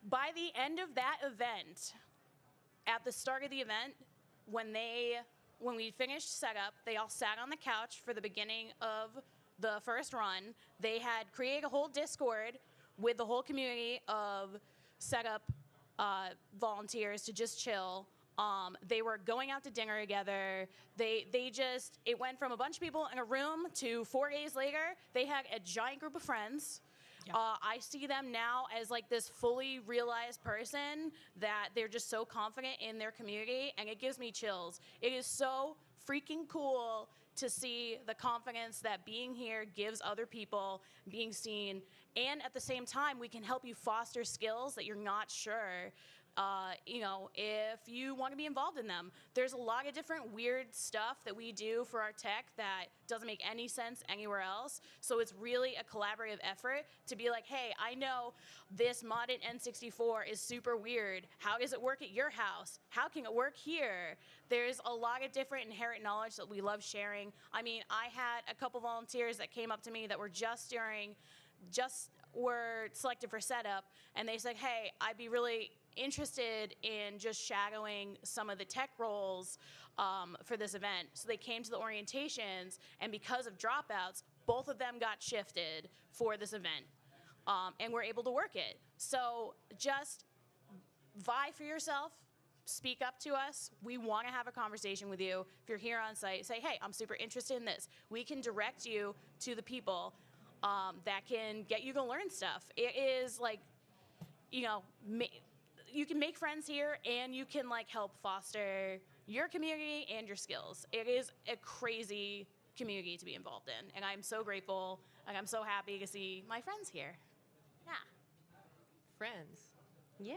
By the end of that event, at the start of the event, when we finished setup, they all sat on the couch for the beginning of the first run. They had created a whole Discord with the whole community of setup volunteers to just chill. They were going out to dinner together. It went from a bunch of people in a room to 4 days later, they had a giant group of friends. Yeah. I see them now as like this fully realized person that they're just so confident in their community, and it gives me chills. It is so freaking cool to see the confidence that being here gives other people, being seen, and at the same time, we can help you foster skills that you're not sure if you want to be involved in them. There's a lot of different weird stuff that we do for our tech that doesn't make any sense anywhere else. So it's really a collaborative effort to be like, hey, I know this mod in N64 is super weird. How does it work at your house? How can it work here? There's a lot of different inherent knowledge that we love sharing. I mean, I had a couple volunteers that came up to me that were were selected for setup, and they said, hey, I'd be really interested in just shadowing some of the tech roles for this event. So they came to the orientations, and because of dropouts, both of them got shifted for this event, and were able to work it. So just vie for yourself, speak up to us. We want to have a conversation with you. If you're here on site, say, hey, I'm super interested in this. We can direct you to the people that can get you to learn stuff. It is like, you can make friends here, and you can like help foster your community and your skills. It is a crazy community to be involved in, and I'm so grateful, and I'm so happy to see my friends here. Yeah. Friends. Yeah.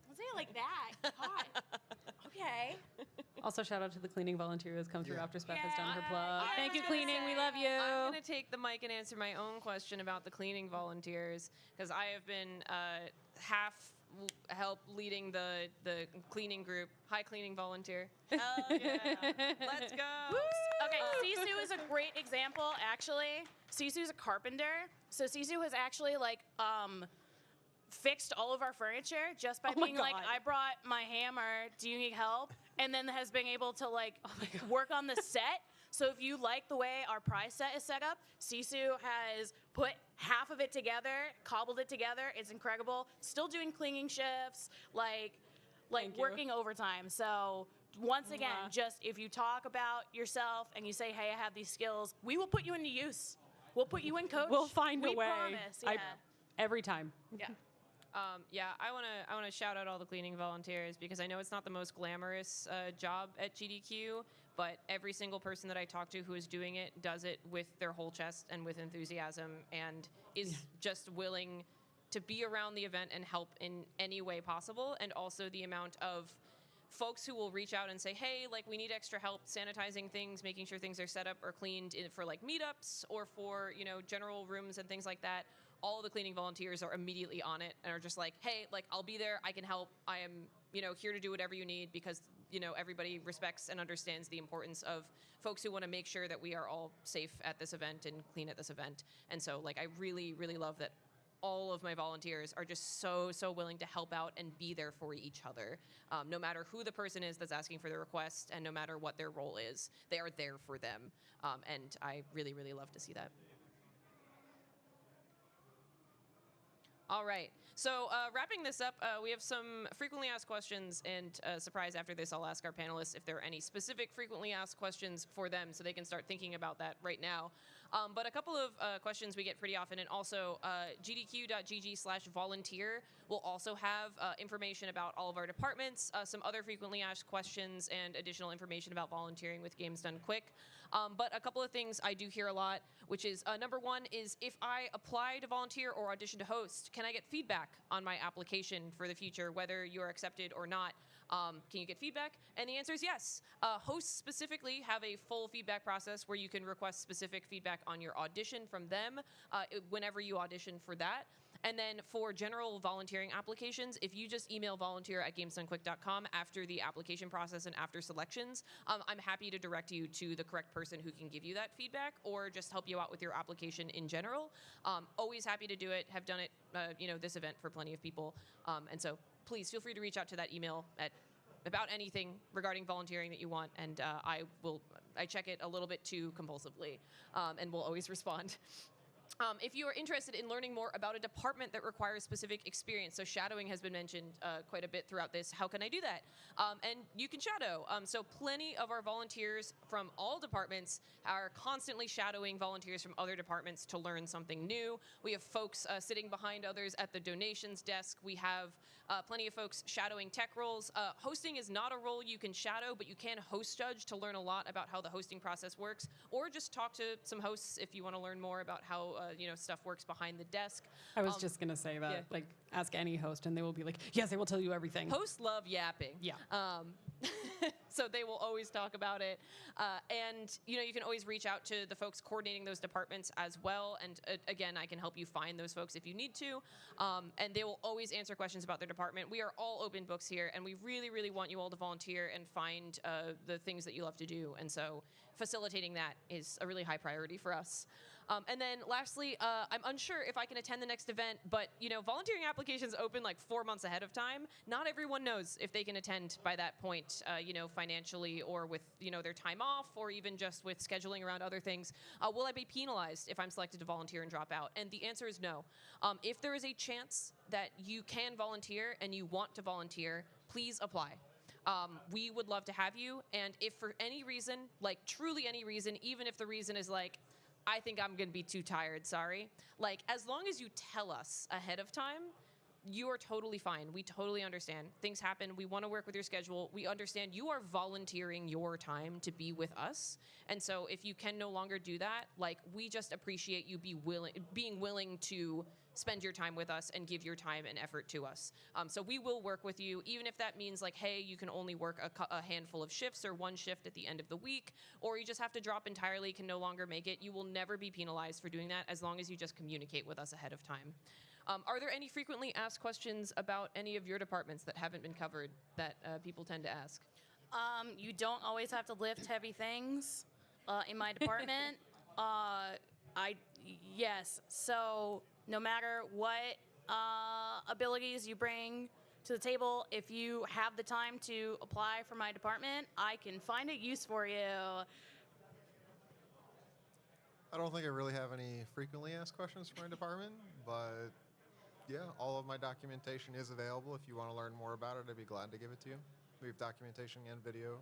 Don't say it like that. God. Okay. Also, shout out to the cleaning volunteer who's come through after Spef has Yeah. done her plug. Yeah. Thank you, cleaning. We love you. I'm going to take the mic and answer my own question about the cleaning volunteers, because I have been half help leading the cleaning group. Hi, cleaning volunteer. Hell yeah. Let's go. Okay, Sisu is a great example, actually. Sisu's a carpenter. So Sisu has actually like fixed all of our furniture just by being like, I brought my hammer, do you need help? And then has been able to like work on the set. So if you like the way our prize set is set up, Sisu has put half of it together, cobbled it together. It's incredible. Still doing cleaning shifts, like working overtime. So once again, just if you talk about yourself and you say, hey, I have these skills, we will put you into use. We'll put you in coach. We'll find a way. Promise. Yeah. Every time. Yeah. I want to shout out all the cleaning volunteers, because I know it's not the most glamorous job at GDQ, but every single person that I talk to who is doing it does it with their whole chest and with enthusiasm, and is just willing to be around the event and help in any way possible. And also the amount of folks who will reach out and say, hey, like, we need extra help sanitizing things, making sure things are set up or cleaned for like meetups or for, general rooms and things like that. all of the cleaning volunteers are immediately on it and are just like, hey, like, I'll be there, I can help, I am, here to do whatever you need, because, everybody respects and understands the importance of folks who want to make sure that we are all safe at this event and clean at this event. And so, like, I really, really love that all of my volunteers are just so willing to help out and be there for each other. No matter who the person is that's asking for the request, and no matter what their role is, they are there for them. And I really, really love to see that. All right. So wrapping this up, we have some frequently asked questions, and surprise, after this, I'll ask our panelists if there are any specific frequently asked questions for them, so they can start thinking about that right now. But a couple of questions we get pretty often, and also gdq.gg/volunteer will also have information about all of our departments, some other frequently asked questions, and additional information about volunteering with Games Done Quick. But a couple of things I do hear a lot, which is number one is, if I apply to volunteer or audition to host, can I get feedback on my application for the future, whether you're accepted or not? Can you get feedback? And the answer is yes. Hosts specifically have a full feedback process where you can request specific feedback on your audition from them whenever you audition for that. And then for general volunteering applications, if you just email volunteer@gamesdonequick.com after the application process and after selections, I'm happy to direct you to the correct person who can give you that feedback, or just help you out with your application in general. Always happy to do it. Have done it, this event for plenty of people. And so please feel free to reach out to that email about anything regarding volunteering that you want, and I check it a little bit too compulsively, and will always respond. If you are interested in learning more about a department that requires specific experience, so shadowing has been mentioned quite a bit throughout this. How can I do that? And you can shadow. So plenty of our volunteers from all departments are constantly shadowing volunteers from other departments to learn something new. We have folks sitting behind others at the donations desk. We have plenty of folks shadowing tech roles. Hosting is not a role you can shadow, but you can host judge to learn a lot about how the hosting process works, or just talk to some hosts if you want to learn more about how stuff works behind the desk. I was just going to say that, like, ask any host and they will be like, yes, I will tell you everything. Hosts love yapping. Yeah. So they will always talk about it. And, you can always reach out to the folks coordinating those departments as well. And again, I can help you find those folks if you need to. And they will always answer questions about their department. We are all open books here, and we really, really want you all to volunteer and find the things that you love to do. And so facilitating that is a really high priority for us. And then lastly, I'm unsure if I can attend the next event, but, volunteering applications open like 4 months ahead of time. Not everyone knows if they can attend by that point, financially, or with, their time off, or even just with scheduling around other things. Will I be penalized if I'm selected to volunteer and drop out? And the answer is no. If there is a chance that you can volunteer and you want to volunteer, please apply. We would love to have you. And if for any reason, like truly any reason, even if the reason is like, I think I'm going to be too tired, sorry. Like, as long as you tell us ahead of time, you are totally fine. We totally understand. Things happen. We want to work with your schedule. We understand you are volunteering your time to be with us. And so if you can no longer do that, like, we just appreciate you being willing to spend your time with us and give your time and effort to us. So we will work with you, even if that means like, hey, you can only work a handful of shifts or one shift at the end of the week, or you just have to drop entirely, can no longer make it. You will never be penalized for doing that, as long as you just communicate with us ahead of time. Are there any frequently asked questions about any of your departments that haven't been covered that people tend to ask? You don't always have to lift heavy things in my department. Yes. So no matter what abilities you bring to the table, if you have the time to apply for my department, I can find a use for you. I don't think I really have any frequently asked questions for my department, but yeah, all of my documentation is available. If you want to learn more about it, I'd be glad to give it to you. We have documentation and video.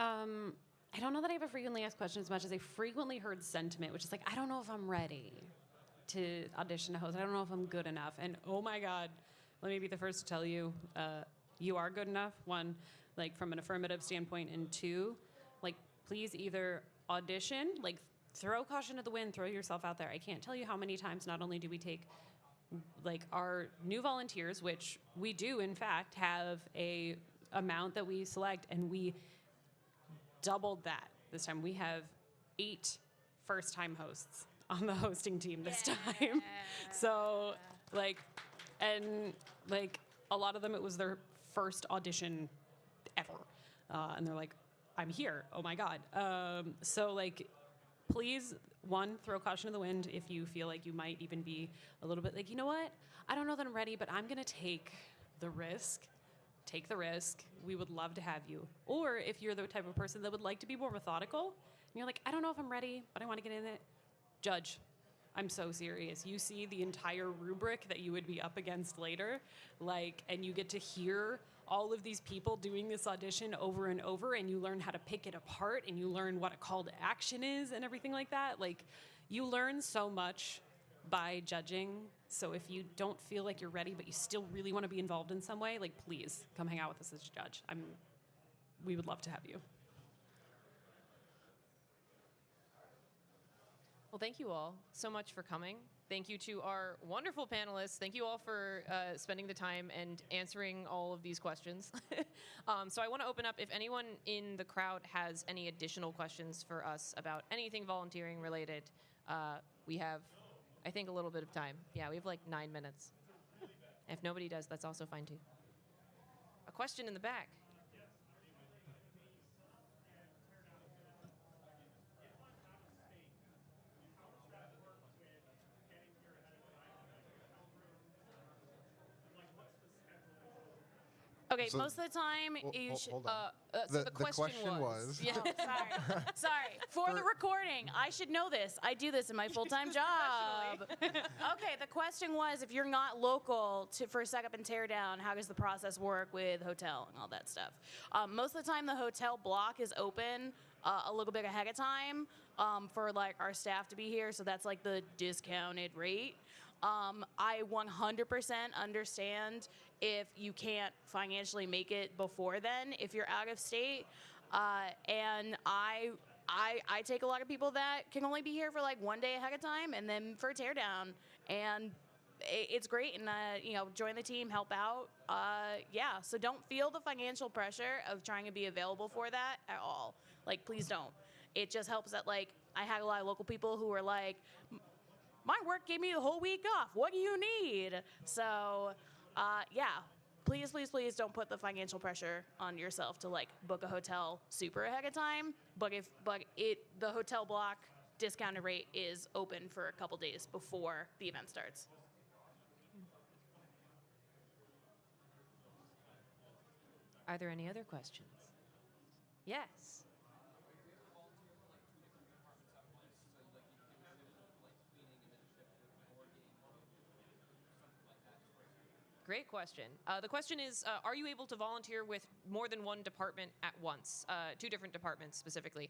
I don't know that I have a frequently asked question as much as a frequently heard sentiment, which is like, I don't know if I'm ready to audition to host. I don't know if I'm good enough. And oh my God, let me be the first to tell you, you are good enough. One, like from an affirmative standpoint, and two, like, please either audition, like throw caution to the wind, throw yourself out there. I can't tell you how many times not only do we take like our new volunteers, which we do in fact have a amount that we select, and we doubled that this time. We have 8 first-time hosts on the hosting team this time. So like, and like a lot of them, it was their first audition ever. And they're like, I'm here. Oh my God. So like, please, one, throw caution to the wind if you feel like you might even be a little bit like, you know what? I don't know that I'm ready, but I'm going to take the risk. Take the risk. We would love to have you. Or if you're the type of person that would like to be more methodical, and you're like, I don't know if I'm ready, but I want to get in it. Judge, I'm so serious. You see the entire rubric that you would be up against later, like, and you get to hear all of these people doing this audition over and over, and you learn how to pick it apart, and you learn what a call to action is and everything like that. Like, you learn so much by judging. So if you don't feel like you're ready, but you still really want to be involved in some way, like, please come hang out with us as a judge. We would love to have you. Well, thank you all so much for coming. Thank you to our wonderful panelists. Thank you all for spending the time and answering all of these questions. So I want to open up, if anyone in the crowd has any additional questions for us about anything volunteering related. We have, I think, a little bit of time. Yeah, we have like 9 minutes. If nobody does, that's also fine too. A question in the back. Okay, So- most of the time you should. Hold on. So The the question was- Yeah. Oh, sorry. For the recording, I should know this. I do this in my full-time job. Okay, the question was, if you're not local for Set Up and Tear Down, how does the process work with hotel and all that stuff? Most of the time, the hotel block is open a little bit ahead of time for like our staff to be here, so that's like the discounted rate. I 100% understand if you can't financially make it before then, if you're out of state. And I take a lot of people that can only be here for like 1 day ahead of time, and then for a teardown. And it's great, and join the team, help out. Yeah, so don't feel the financial pressure of trying to be available for that at all. Like, please don't. It just helps that, like, I had a lot of local people who were like, my work gave me the whole week off. What do you need? So, yeah, please, please, please don't put the financial pressure on yourself to like book a hotel super ahead of time. But the hotel block discounted rate is open for a couple days before the event starts. Are there any other questions? Yes. Great question. The question is, are you able to volunteer with more than one department at once? 2 different departments specifically.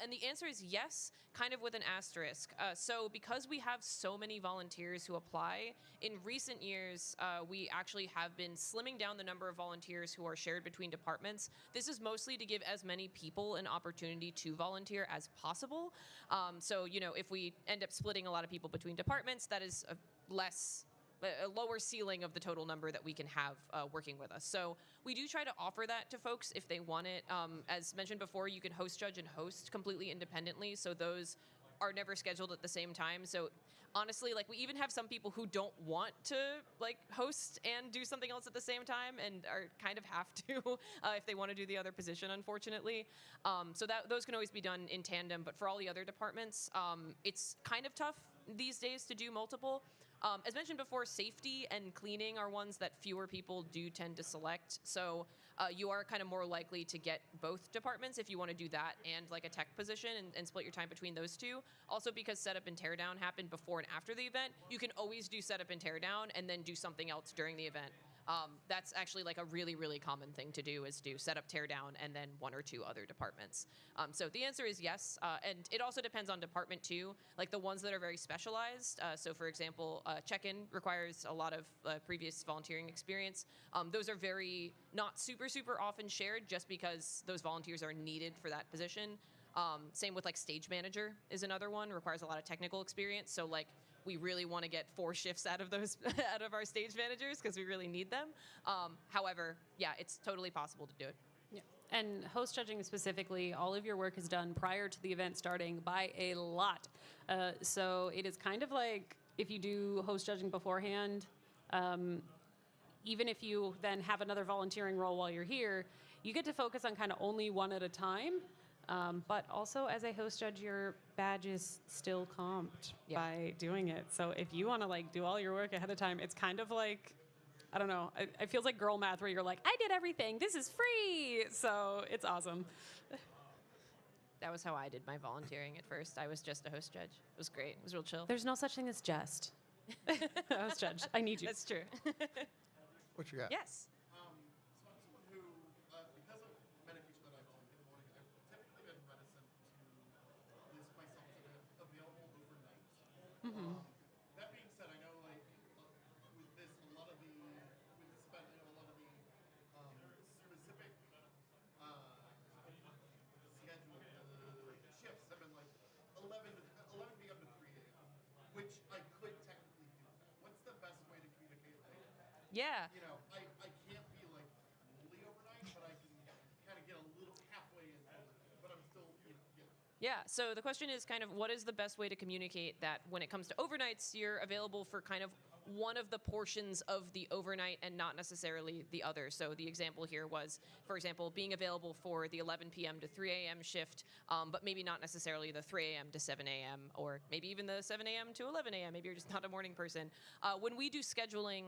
And the answer is yes, kind of with an asterisk. So because we have so many volunteers who apply, in recent years, we actually have been slimming down the number of volunteers who are shared between departments. This is mostly to give as many people an opportunity to volunteer as possible. So, if we end up splitting a lot of people between departments, that is a lower ceiling of the total number that we can have working with us. So we do try to offer that to folks if they want it. As mentioned before, you can host, judge, and host completely independently, so those are never scheduled at the same time. So honestly, like, we even have some people who don't want to like host and do something else at the same time, and are kind of have to if they want to do the other position, unfortunately. So those can always be done in tandem. But for all the other departments, it's kind of tough these days to do multiple. As mentioned before, safety and cleaning are ones that fewer people do tend to select. So you are kind of more likely to get both departments if you want to do that and like a tech position and split your time between those two. Also, because setup and teardown happen before and after the event, you can always do setup and teardown and then do something else during the event. That's actually like a really, really common thing to do, is do setup, teardown, and then 1 or 2 other departments. So the answer is yes, and it also depends on department too. Like the ones that are very specialized. So for example, check-in requires a lot of previous volunteering experience. Those are very not super, super often shared, just because those volunteers are needed for that position. Same with like stage manager is another one, requires a lot of technical experience. So like, we really want to get 4 shifts out of those out of our stage managers because we really need them. However, yeah, it's totally possible to do it. Yeah. And host judging specifically, all of your work is done prior to the event starting by a lot. So it is kind of like if you do host judging beforehand, even if you then have another volunteering role while you're here, you get to focus on kind of only one at a time. But also, as a host judge, your badge is still comped by doing it. So if you want to like do all your work ahead of time, it's kind of like, I don't know, it feels like girl math where you're like, I did everything. This is free. So it's awesome. That was how I did my volunteering at first. I was just a host judge. It was great. It was real chill. There's no such thing as just. Host judge, I need you. That's true. What you got? Yes. So I'm someone who, because of medication that I've taken in the morning, I've typically been reticent to list myself as available overnight. That being said, I know like with this, a lot of the with this event, I know a lot of the specific schedule shifts have been like 11 p.m. to 3 a.m., which I could technically do that. What's the best way to communicate? Like, Yeah. you know, I can't be like fully overnight, but I can kind of get a little halfway in, but I'm still, Yeah, so the question is kind of what is the best way to communicate that when it comes to overnights, you're available for kind of one of the portions of the overnight and not necessarily the other. So the example here was, for example, being available for the 11 p.m. to 3 a.m. shift, but maybe not necessarily the 3 a.m. to 7 a.m. or maybe even the 7 a.m. to 11 a.m. Maybe you're just not a morning person. When we do scheduling,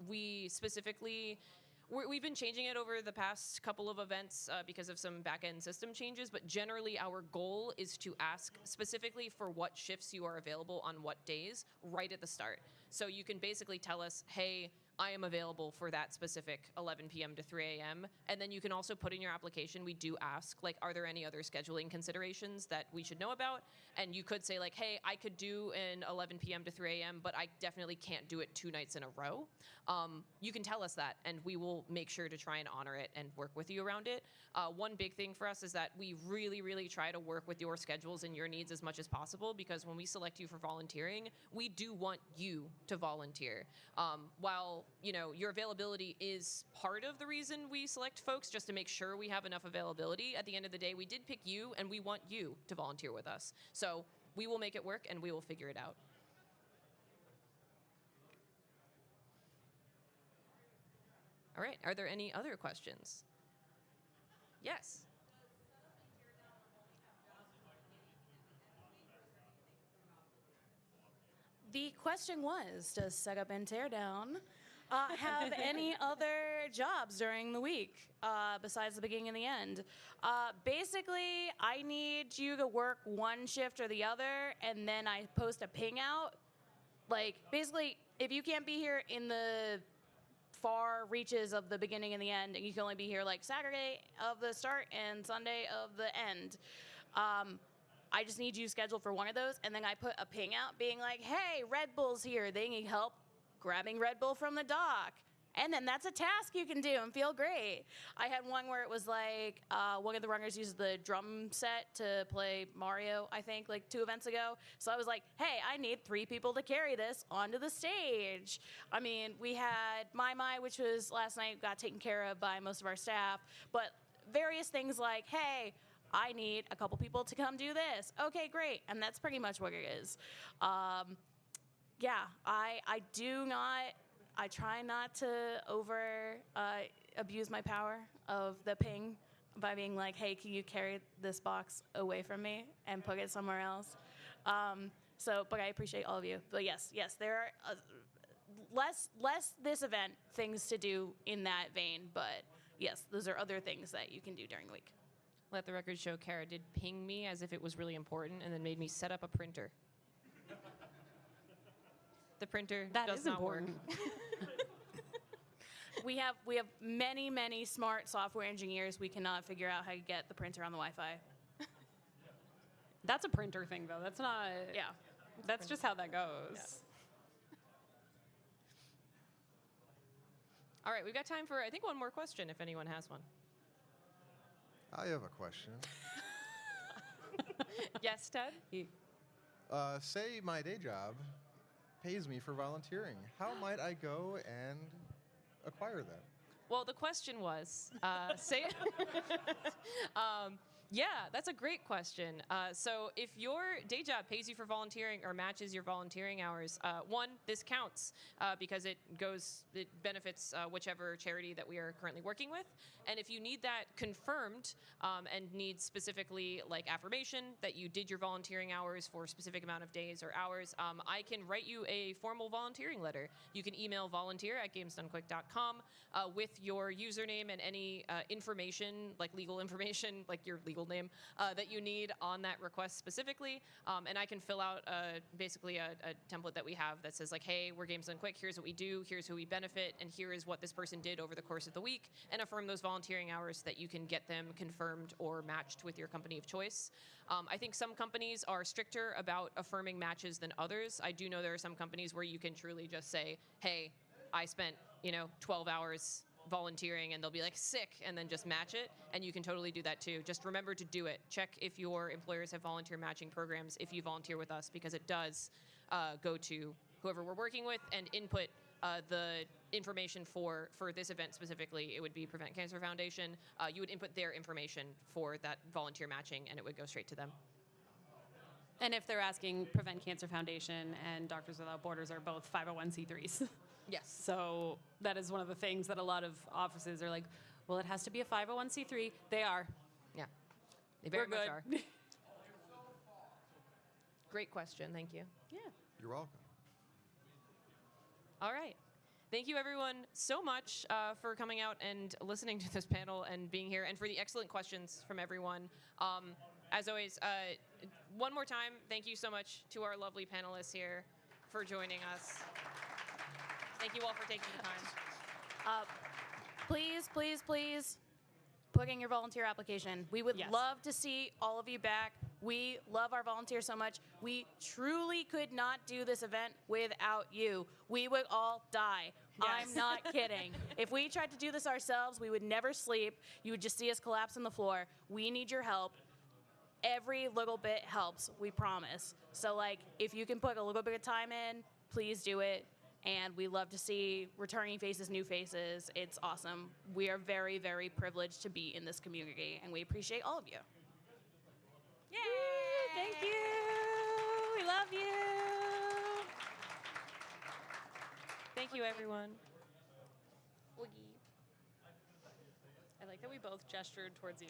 we specifically... We've been changing it over the past couple of events because of some back-end system changes, but generally our goal is to ask specifically for what shifts you are available on what days right at the start. So you can basically tell us, hey, I am available for that specific 11 p.m. to 3 a.m. And then you can also put in your application, we do ask, like, are there any other scheduling considerations that we should know about? And you could say, like, hey, I could do an 11 p.m. to 3 a.m., but I definitely can't do it 2 nights in a row. You can tell us that, and we will make sure to try and honor it and work with you around it. One big thing for us is that we really, really try to work with your schedules and your needs as much as possible, because when we select you for volunteering, we do want you to volunteer. While you know, your availability is part of the reason we select folks, just to make sure we have enough availability. At the end of the day, we did pick you, and we want you to volunteer with us. So we will make it work, and we will figure it out. All right, are there any other questions? Yes. The question was, does setup and teardown have any other jobs during the week besides the beginning and the end? Basically, I need you to work one shift or the other, and then I post a ping out. Like, basically, if you can't be here in the far reaches of the beginning and the end, and you can only be here like Saturday of the start and Sunday of the end, I just need you scheduled for one of those, and then I put a ping out being like, hey, Red Bull's here. They need help grabbing Red Bull from the dock. And then that's a task you can do and feel great. I had one where it was like one of the runners used the drum set to play Mario, I think, like 2 events ago. So I was like, hey, I need 3 people to carry this onto the stage. I mean, we had My, which was last night, got taken care of by most of our staff. But various things like, hey, I need a couple people to come do this. Okay, great. And that's pretty much what it is. Yeah, I try not to abuse my power of the ping by being like, hey, can you carry this box away from me and put it somewhere else? But I appreciate all of you. But yes, there are less this event things to do in that vein. But yes, those are other things that you can do during the week. Let the record show Kara did ping me as if it was really important and then made me set up a printer. The printer does not work. We have many smart software engineers. We cannot figure out how to get the printer on the Wi-Fi. That's a printer thing, though. That's not... Yeah. That's just how that goes. Yeah. All right, we've got time for, I think, one more question if anyone has one. I have a question. Yes, Ted? Say my day job pays me for volunteering. How might I go and acquire that? Well, the question was, say, yeah, that's a great question. So if your day job pays you for volunteering or matches your volunteering hours, one, this counts because it benefits whichever charity that we are currently working with. And if you need that confirmed and need specifically like affirmation that you did your volunteering hours for a specific amount of days or hours, I can write you a formal volunteering letter. You can email volunteer@gamesdonequick.com with your username and any information, like legal information, like your legal name, that you need on that request specifically. And I can fill out basically a template that we have that says like, hey, we're Games Done Quick, here's what we do, here's who we benefit, and here is what this person did over the course of the week, and affirm those volunteering hours so that you can get them confirmed or matched with your company of choice. I think some companies are stricter about affirming matches than others. I do know there are some companies where you can truly just say, hey, I spent 12 hours volunteering, and they'll be like sick, and then just match it, and you can totally do that too. Just remember to do it. Check if your employers have volunteer matching programs if you volunteer with us, because it does go to whoever we're working with and input the information for this event specifically. It would be Prevent Cancer Foundation. You would input their information for that volunteer matching, and it would go straight to them. And if they're asking, Prevent Cancer Foundation and Doctors Without Borders are both 501c3s. Yes. So that is one of the things that a lot of offices are like, well, it has to be a 501c3. They are. Yeah. They very We're much good. are. Great question. Thank you. Yeah. You're welcome. All right. Thank you, everyone, so much for coming out and listening to this panel and being here, and for the excellent questions from everyone. As always, one more time, thank you so much to our lovely panelists here for joining us. Thank you all for taking the time. Please, please, please put in your volunteer application. We would Yes. love to see all of you back. We love our volunteers so much. We truly could not do this event without you. We would all die. Yes. I'm not kidding. If we tried to do this ourselves, we would never sleep. You would just see us collapse on the floor. We need your help. Every little bit helps, we promise. So, like, if you can put a little bit of time in, please do it. And we love to see returning faces, new faces. It's awesome. We are very, very privileged to be in this community, and we appreciate all of you. Yay! Thank you. We love you. Thank you, everyone. I like that we both gestured towards you.